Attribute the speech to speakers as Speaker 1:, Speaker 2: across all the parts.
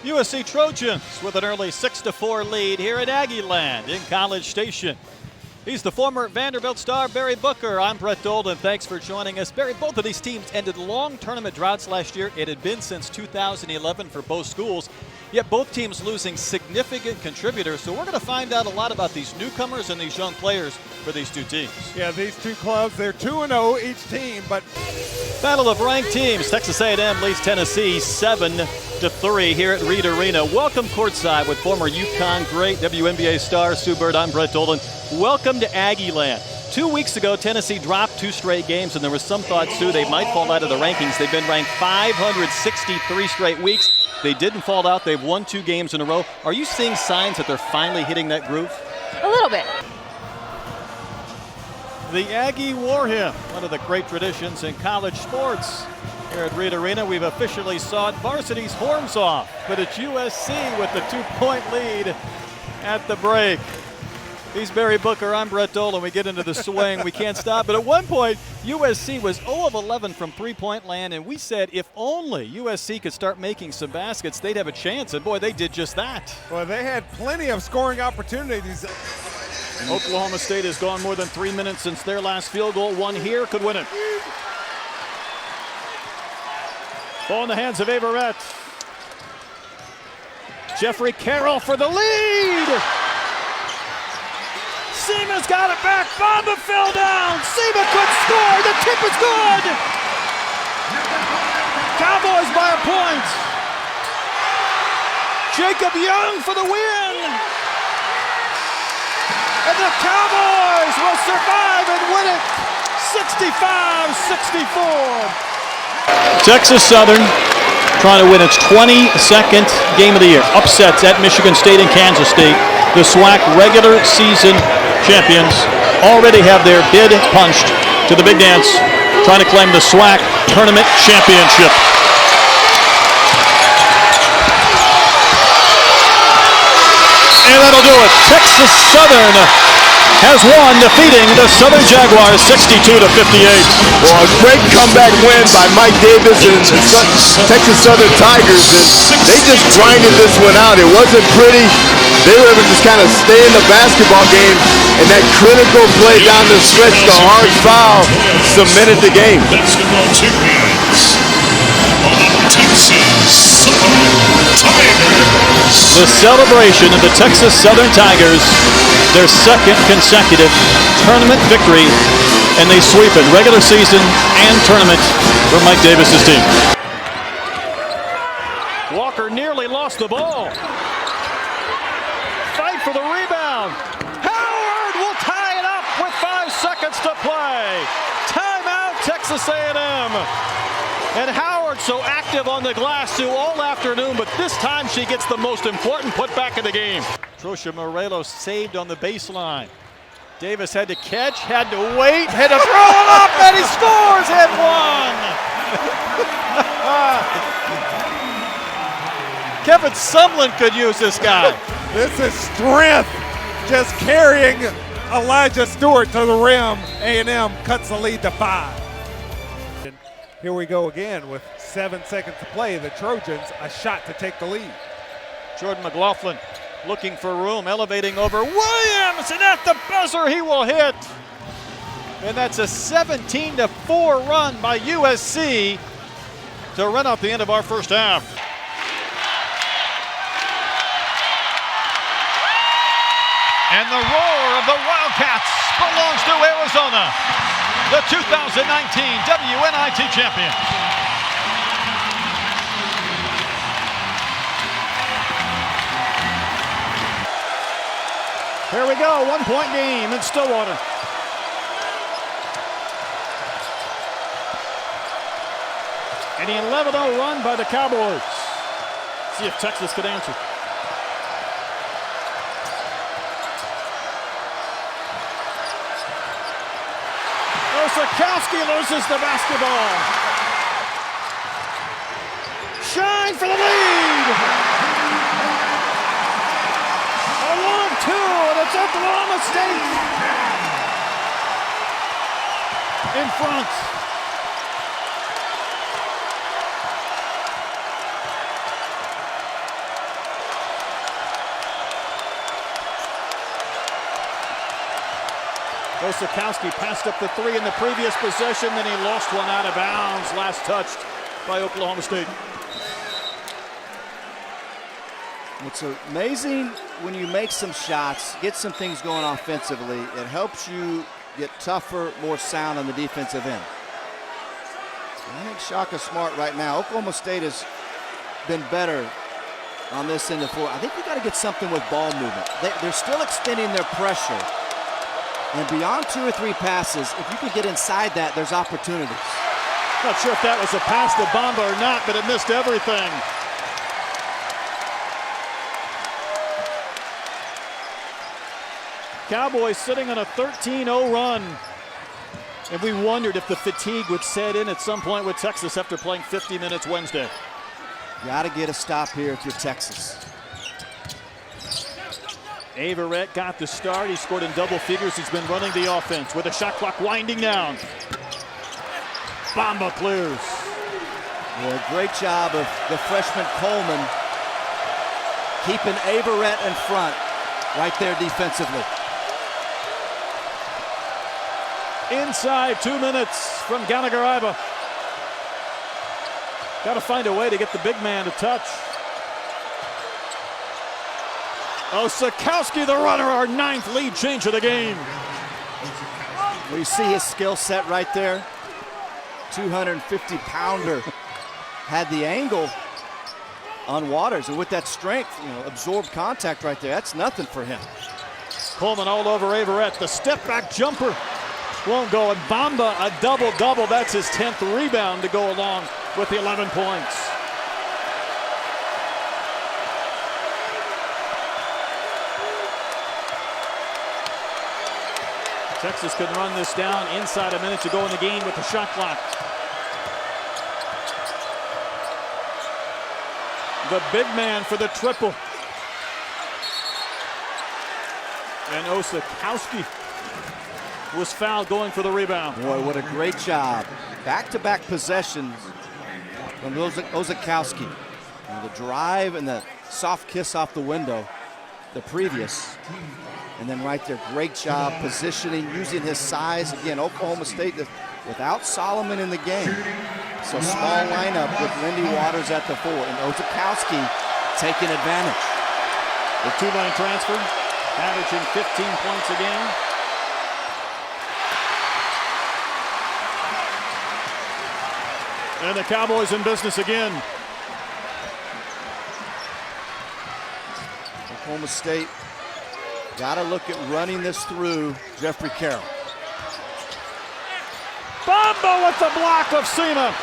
Speaker 1: USC Trojans with an early 6-4 lead here at Aggieland in College Station. He's the former Vanderbilt star, Barry Booker. I'm Brett Dolan. Thanks for joining us. Barry, both of these teams ended long tournament droughts last year. It had been since 2011 for both schools, yet both teams losing significant contributors. So we're going to find out a lot about these newcomers and these young players for these two teams.
Speaker 2: Yeah, these two clubs, they're 2-0 each team, but
Speaker 1: Battle of ranked teams. Texas A&M leads Tennessee 7-3 here at Reed Arena. Welcome courtside with former UConn great WNBA star Sue Bird. I'm Brett Dolan. Welcome to Aggieland. 2 weeks ago, Tennessee dropped 2 straight games, and there was some thought, Sue, they might fall out of the rankings. They've been ranked 563 straight weeks. They didn't fall out. They've won 2 games in a row. Are you seeing signs that they're finally hitting that groove?
Speaker 3: A little bit.
Speaker 1: The Aggie War Hymn, one of the great traditions in college sports. Here at Reed Arena, we've officially sawed varsity's horns off, but it's USC with the 2-point lead at the break. He's Barry Booker, I'm Brett Dolan. We get into the swing, we can't stop. But at one point, USC was 0 of 11 from three-point land, and we said if only USC could start making some baskets, they'd have a chance. And boy, they did just that.
Speaker 2: well, they had plenty of scoring opportunities.
Speaker 1: Oklahoma State has gone more than 3 minutes since their last field goal. One here could win it. Ball in the hands of Averett. Jeffrey Carroll for the lead. Seaman's got it back. Bamba fell down. Seaman could score. The tip is good. Cowboys by a point. Jacob Young for the win. And the Cowboys will survive and win it 65-64. Texas Southern trying to win its 22nd game of the year. Upsets at Michigan State and Kansas State. The SWAC regular season champions already have their bid punched to the big dance, trying to claim the SWAC tournament championship. And that'll do it. Texas Southern has won, defeating the Southern Jaguars 62-58.
Speaker 4: Well, a great comeback win by Mike Davis and Texas Southern Tigers, and they just grinded this one out. It wasn't pretty. They were able to just kind of stay in the basketball game, and that critical play down the stretch, the hard foul, cemented the game.
Speaker 5: Basketball champions, Texas Southern Tigers.
Speaker 1: The celebration of the Texas Southern Tigers, their second consecutive tournament victory, and they sweep it regular season and tournament for Mike Davis's team. Walker nearly lost the ball. Fight for the rebound. Howard will tie it up with 5 seconds to play. Timeout, Texas A&M. And Howard so active on the glass too all afternoon, but this time she gets the most important putback in the game. Trosha Morelos saved on the baseline. Davis had to catch, had to wait, had to throw it up, and he scores and one. Kevin Sumlin could use this guy.
Speaker 2: This is strength, just carrying Elijah Stewart to the rim. A&M cuts the lead to 5. Here we go again with 7 seconds to play. The Trojans a shot to take the lead.
Speaker 1: Jordan McLaughlin looking for room, elevating over Williams, and at the buzzer he will hit. And that's a 17-4 run by USC to run out the end of our first half. And the roar of the Wildcats belongs to Arizona, the 2019 WNIT champions. Here we go, 1-point game in Stillwater. And the 11-0 run by the Cowboys. See if Texas could answer. Sikowski loses the basketball. Shine for the lead. A 1-2, and it's Oklahoma State in front. Osakowski passed up the three in the previous possession, then he lost one out of bounds. Last touched by Oklahoma State.
Speaker 3: What's amazing when you make some shots, get some things going offensively, it helps you get tougher, more sound on the defensive end. I think Shaka Smart right now, Oklahoma State has been better on this end of the floor. I think you got to get something with ball movement. They're still extending their pressure. And beyond 2 or 3 passes, if you could get inside that, there's opportunities.
Speaker 1: Not sure if that was a pass to Bamba or not, but it missed everything. Cowboys sitting on a 13-0 run. And we wondered if the fatigue would set in at some point with Texas after playing 50 minutes Wednesday.
Speaker 3: Got to get a stop here if you're Texas.
Speaker 1: Averett got the start. He scored in double figures. He's been running the offense with a shot clock winding down. Bamba clears.
Speaker 3: Well, great job of the freshman Coleman keeping Averett in front right there defensively.
Speaker 1: Inside 2 minutes from Gallagher-Iba. Got to find a way to get the big man to touch. Osakowski, the runner, our 9th lead change of the game.
Speaker 3: Well, you see his skill set right there. 250-pounder had the angle on Waters, and with that strength, absorbed contact right there. That's nothing for him.
Speaker 1: Coleman all over Averett. The step-back jumper won't go, and Bamba a double-double. That's his 10th rebound to go along with the 11 points. Texas can run this down inside a minute to go in the game with the shot clock. The big man for the triple. And Osakowski was fouled going for the rebound.
Speaker 3: Boy, what a great job. Back-to-back possessions from Osakowski. The drive and the soft kiss off the window, the previous. And then right there, great job positioning, using his size. Again, Oklahoma State without Solomon in the game. So small lineup with Lindy Waters at the 4 and Osakowski taking advantage.
Speaker 1: The 2-line transfer, averaging 15 points a game. And the Cowboys in business again.
Speaker 3: Oklahoma State got to look at running this through Jeffrey Carroll.
Speaker 1: Bamba with the block of Sema.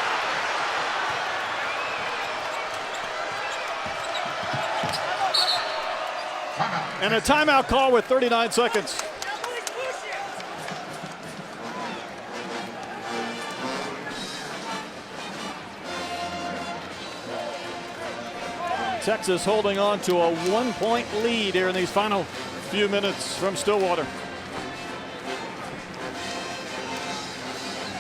Speaker 1: And a timeout call with 39 seconds. Texas holding on to a 1-point lead here in these final few minutes from Stillwater.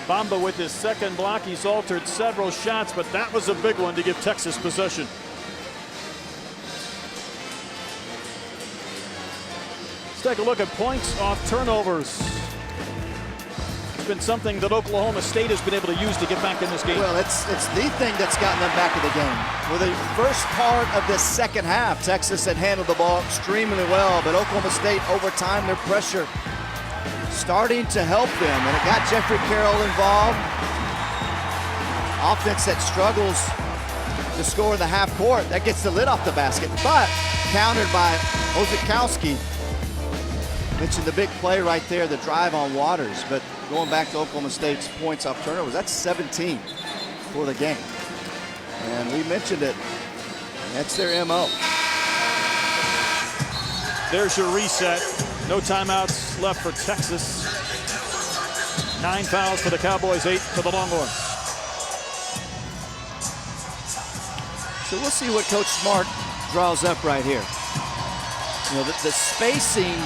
Speaker 1: Bamba with his second block. He's altered several shots, but that was a big one to give Texas possession. Let's take a look at points off turnovers. It's been something that Oklahoma State has been able to use to get back in this game.
Speaker 3: Well, it's the thing that's gotten them back in the game. For the first part of this second half, Texas had handled the ball extremely well, but Oklahoma State, over time, their pressure starting to help them, and it got Jeffrey Carroll involved. Offense that struggles to score in the half court, that gets the lid off the basket, but countered by Osakowski. Mentioned the big play right there, the drive on Waters, but going back to Oklahoma State's points off turnovers, that's 17 for the game. And we mentioned it, that's their MO.
Speaker 1: There's your reset. No timeouts left for Texas. 9 fouls for the Cowboys, 8 for the Longhorns.
Speaker 3: So we'll see what Coach Smart draws up right here. The spacing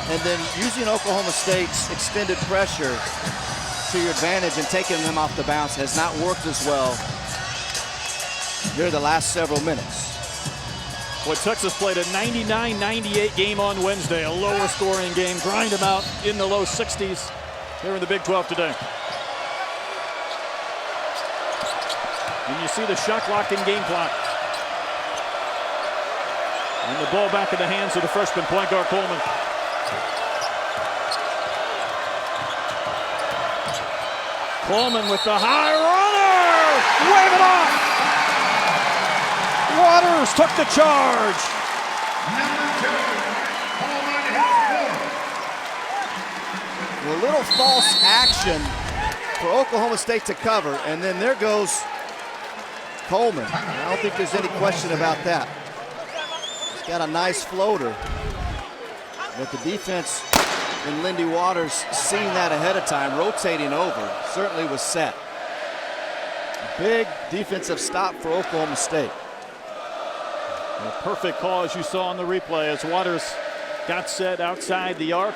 Speaker 3: and then using Oklahoma State's extended pressure to your advantage and taking them off the bounce has not worked as well here the last several minutes.
Speaker 1: Well, Texas played a 99-98 game on Wednesday, a lower scoring game, grind them out in the low 60s here in the Big 12 today. And you see the shot clock and game clock. And the ball back in the hands of the freshman point guard Coleman. Coleman with the high runner! Wave it off! Waters took the charge.
Speaker 3: A little false action for Oklahoma State to cover, and then there goes Coleman. I don't think there's any question about that. He's got a nice floater, but the defense and Lindy Waters seeing that ahead of time, rotating over, certainly was set. Big defensive stop for Oklahoma State.
Speaker 1: A perfect call, as you saw on the replay, as Waters got set outside the arc.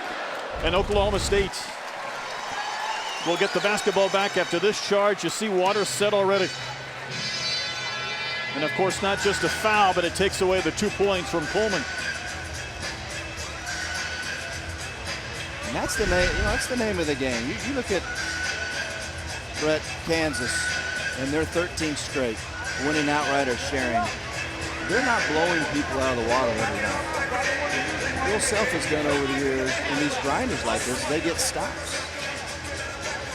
Speaker 1: And Oklahoma State will get the basketball back after this charge. You see Waters set already. And of course, not just a foul, but it takes away the 2 points from Coleman.
Speaker 3: And that's the name, that's the name of the game. You look at Brett, Kansas, and they're 13 straight, winning outright or sharing. They're not blowing people out of the water every night. Bill Self has done over the years in these grinders like this, they get stops.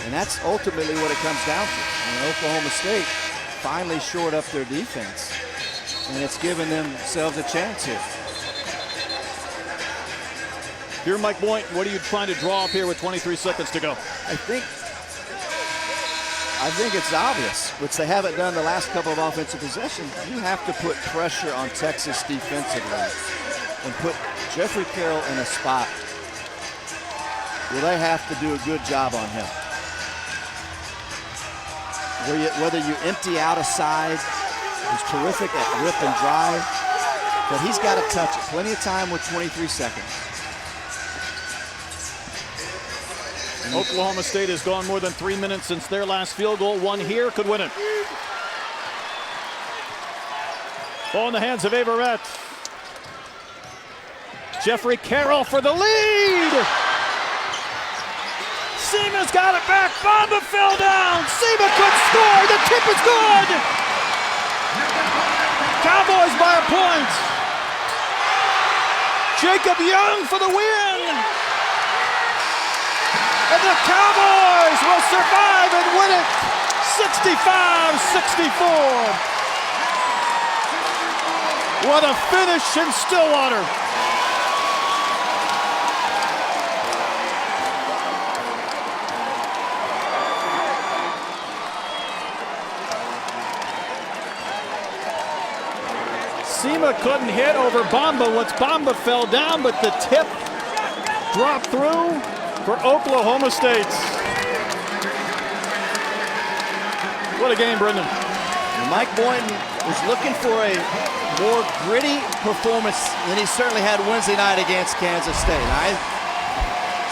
Speaker 3: And that's ultimately what it comes down to. And Oklahoma State finally shored up their defense, and it's given themselves a chance here.
Speaker 1: Here, Mike Boynton, what are you trying to draw up here with 23 seconds to go?
Speaker 3: I think it's obvious, which they haven't done the last couple of offensive possessions. You have to put pressure on Texas defensively and put Jeffrey Carroll in a spot where they have to do a good job on him. Whether you empty out a side, he's terrific at rip and drive, but he's got to touch it. Plenty of time with 23 seconds.
Speaker 1: Oklahoma State has gone more than 3 minutes since their last field goal. One here could win it. Ball in the hands of Averett. Jeffrey Carroll for the lead. Seaman's got it back. Bamba fell down. Seaman could score. The tip is good. Cowboys by a point. Jacob Young for the win. And the Cowboys will survive and win it 65-64. What a finish in Stillwater. Sema couldn't hit over Bamba once Bamba fell down, but the tip dropped through for Oklahoma State. What a game, Brendan.
Speaker 3: Mike Boynton was looking for a more gritty performance than he certainly had Wednesday night against Kansas State. I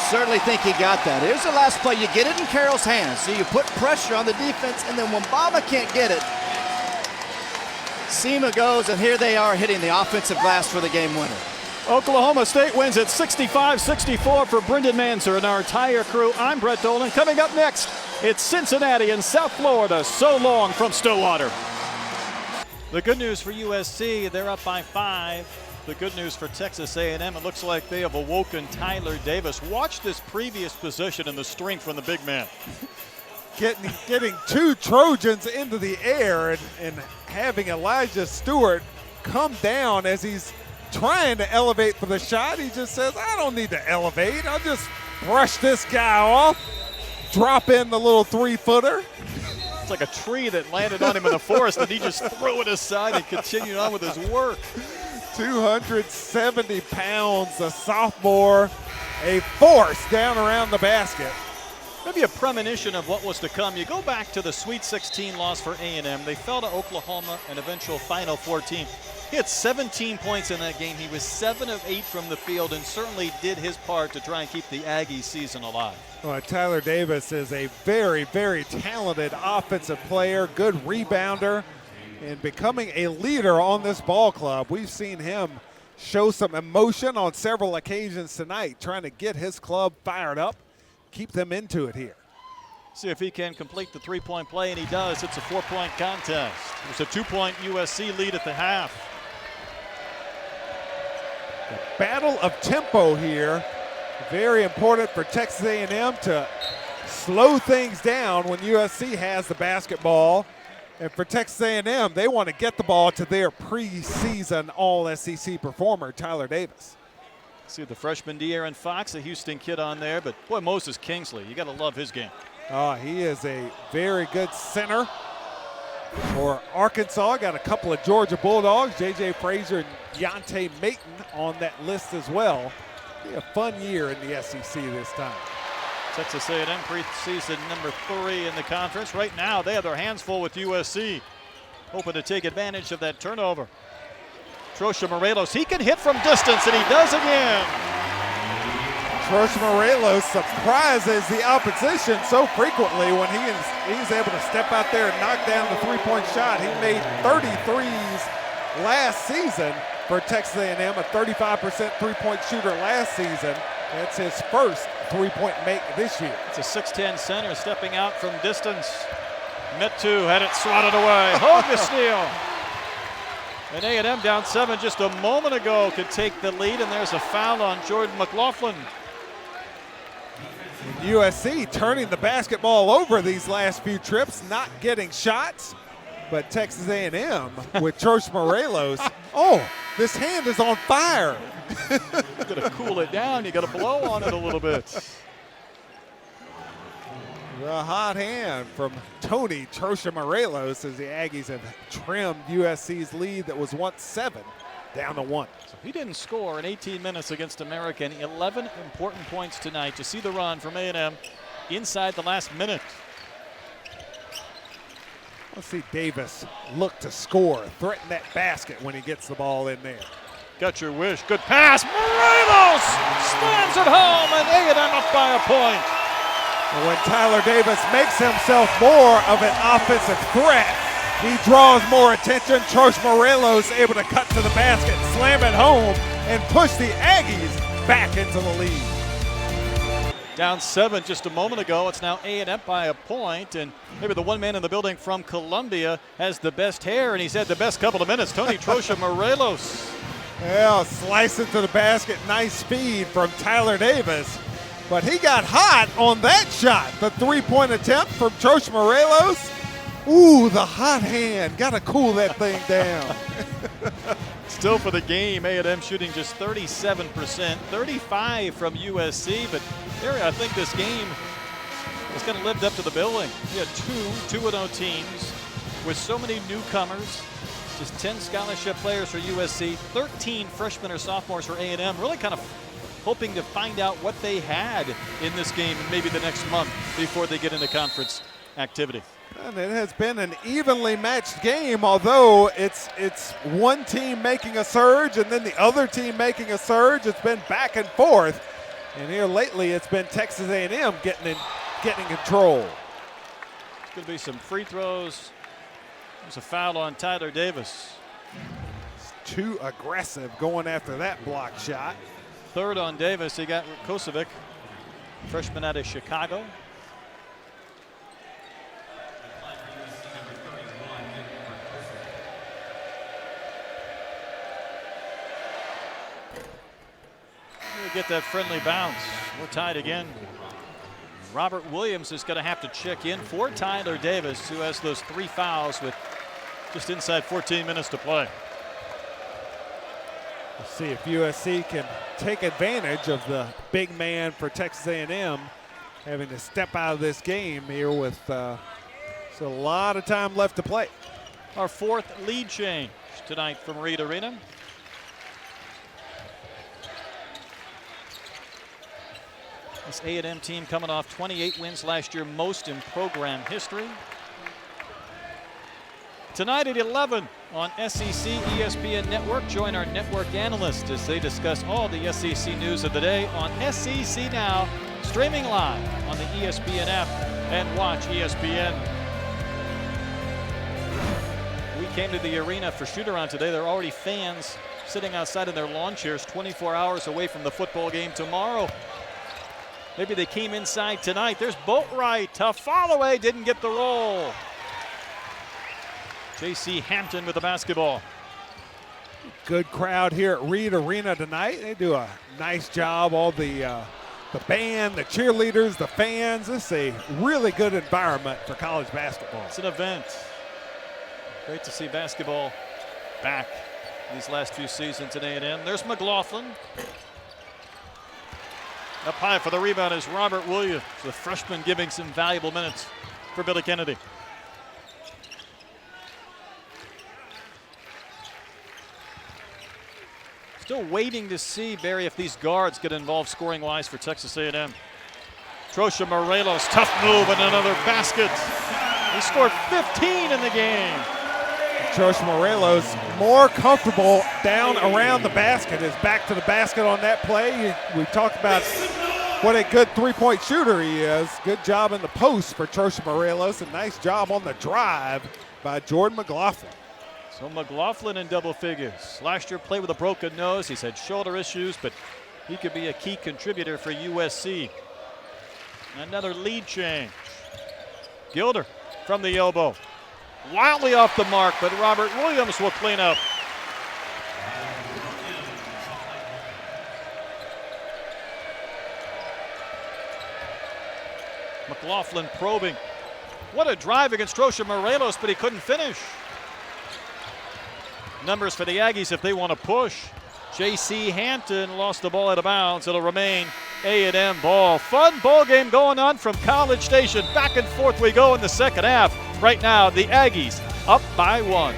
Speaker 3: certainly think he got that. Here's the last play. You get it in Carroll's hands, so you put pressure on the defense, and then when Bamba can't get it, Sema goes, and here they are hitting the offensive glass for the game winner.
Speaker 1: Oklahoma State wins at 65-64 for Brendan Manser and our entire crew. I'm Brett Dolan. Coming up next, it's Cincinnati and South Florida. So long from Stillwater. The good news for USC, they're up by 5. The good news for Texas A&M, it looks like they have awoken Tyler Davis. Watch this previous position and the strength from the big man.
Speaker 2: Getting 2 Trojans into the air and having Elijah Stewart come down as he's trying to elevate for the shot. He just says, I don't need to elevate. I'll just brush this guy off, drop in the little 3-footer.
Speaker 1: It's like a tree that landed on him in the forest, and he just threw it aside and continued on with his work.
Speaker 2: 270 pounds, a sophomore, a force down around the basket.
Speaker 1: Maybe a premonition of what was to come. You go back to the Sweet 16 loss for A&M. They fell to Oklahoma, an eventual Final Four team. He had 17 points in that game. He was 7 of 8 from the field and certainly did his part to try and keep the Aggie season alive.
Speaker 2: Well, Tyler Davis is a very, very talented offensive player, good rebounder. and becoming a leader on this ball club. We've seen him show some emotion on several occasions tonight, trying to get his club fired up, keep them into it here.
Speaker 1: See if he can complete the three-point play, and he does. It's a 4-point contest. It's a 2-point USC lead at the half.
Speaker 2: The battle of tempo here, very important for Texas A&M to slow things down when USC has the basketball. And for Texas A&M, they want to get the ball to their preseason All-SEC performer, Tyler Davis.
Speaker 1: See the freshman De'Aaron Fox, a Houston kid on there, but boy, Moses Kingsley, you got to love his game.
Speaker 2: Oh, he is a very good center for Arkansas. Got a couple of Georgia Bulldogs, J.J. Frazier and Yante Maton on that list as well. Be a fun year in the SEC this time.
Speaker 1: Texas A&M preseason number 3 in the conference. Right now, they have their hands full with USC, hoping to take advantage of that turnover. Trosha Morelos, he can hit from distance, and he does again.
Speaker 2: Trosha Morelos surprises the opposition so frequently when he's able to step out there and knock down the three-point shot. He made 33s last season for Texas A&M, a 35% three-point shooter last season. That's his first three-point make this year.
Speaker 1: It's a 6'10 center stepping out from distance. Metu had it swatted away. Hogue the steal. And A&M down 7 just a moment ago could take the lead, and there's a foul on Jordan McLaughlin.
Speaker 2: USC turning the basketball over these last few trips, not getting shots. But Texas A&M with Trosha Morelos, oh, this hand is on fire.
Speaker 1: You got to cool it down. You got to blow on it a little bit.
Speaker 2: The hot hand from Tony Trosha Morelos as the Aggies have trimmed USC's lead that was once 7 down to 1.
Speaker 1: So he didn't score in 18 minutes against American. 11 important points tonight. To see the run from A&M inside the last minute.
Speaker 2: Let's see Davis look to score, threaten that basket when he gets the ball in there.
Speaker 1: Got your wish. Good pass. Morelos slams it home, and A&M up by a point.
Speaker 2: And when Tyler Davis makes himself more of an offensive threat, he draws more attention. Trosha Morelos able to cut to the basket, slam it home, and push the Aggies back into the lead.
Speaker 1: Down 7 just a moment ago. It's now A&M by a point, and maybe the one man in the building from Columbia has the best hair, and he's had the best couple of minutes. Tony Trosha Morelos.
Speaker 2: Well, slice into the basket, nice speed from Tyler Davis. But he got hot on that shot. The three-point attempt from Trosha Morelos. Ooh, the hot hand. Got to cool that thing down.
Speaker 1: Still for the game, A&M shooting just 37%, 35 from USC. But, Terry, I think this game is going to live up to the billing. You had 2-0 teams with so many newcomers. Just 10 scholarship players for USC, 13 freshmen or sophomores for A&M. Really kind of hoping to find out what they had in this game and maybe the next month before they get into conference activity.
Speaker 2: And it has been an evenly matched game, although it's one team making a surge and then the other team making a surge. It's been back and forth. And here lately it's been Texas A&M getting control.
Speaker 1: It's going to be some free throws. There's a foul on Tyler Davis.
Speaker 2: It's too aggressive going after that block shot.
Speaker 1: Third on Davis. He got Kosovic, freshman out of Chicago. We'll get that friendly bounce. We're tied again. Robert Williams is going to have to check in for Tyler Davis, who has those 3 fouls with just inside 14 minutes to play.
Speaker 2: We'll see if USC can take advantage of the big man for Texas A&M having to step out of this game here with a lot of time left to play.
Speaker 1: Our 4th lead change tonight from Reed Arena. This A&M team coming off 28 wins last year, most in program history. Tonight at 11 on SEC ESPN Network, join our network analysts as they discuss all the SEC news of the day on SEC Now, streaming live on the ESPN app and watch ESPN. We came to the arena for shoot-around today. There are already fans sitting outside in their lawn chairs 24 hours away from the football game tomorrow. Maybe they came inside tonight. There's Boatwright. Tough follow away. Didn't get the roll. J.C. Hampton with the basketball.
Speaker 2: Good crowd here at Reed Arena tonight. They do a nice job. All the band, the cheerleaders, the fans. This is a really good environment for college basketball.
Speaker 1: It's an event. Great to see basketball back these last few seasons at A&M. There's McLaughlin. Up high for the rebound is Robert Williams, the freshman giving some valuable minutes for Billy Kennedy. Still waiting to see, Barry, if these guards get involved scoring-wise for Texas A&M. Trosha Morelos, tough move and another basket. He scored 15 in the game.
Speaker 2: Trosha Morelos more comfortable down around the basket, is back to the basket on that play. We talked about what a good three-point shooter he is. Good job in the post for Trosha Morelos, and nice job on the drive by Jordan McLaughlin.
Speaker 1: So McLaughlin in double figures. Last year played with a broken nose. He's had shoulder issues, but he could be a key contributor for USC. Another lead change. Gilder from the elbow. Wildly off the mark, but Robert Williams will clean up. McLaughlin probing. What a drive against Trosha Morelos, but he couldn't finish. Numbers for the Aggies if they want to push. J.C. Hampton lost the ball out of bounds. It'll remain A&M ball. Fun ball game going on from College Station. Back and forth we go in the second half. Right now, the Aggies up by 1.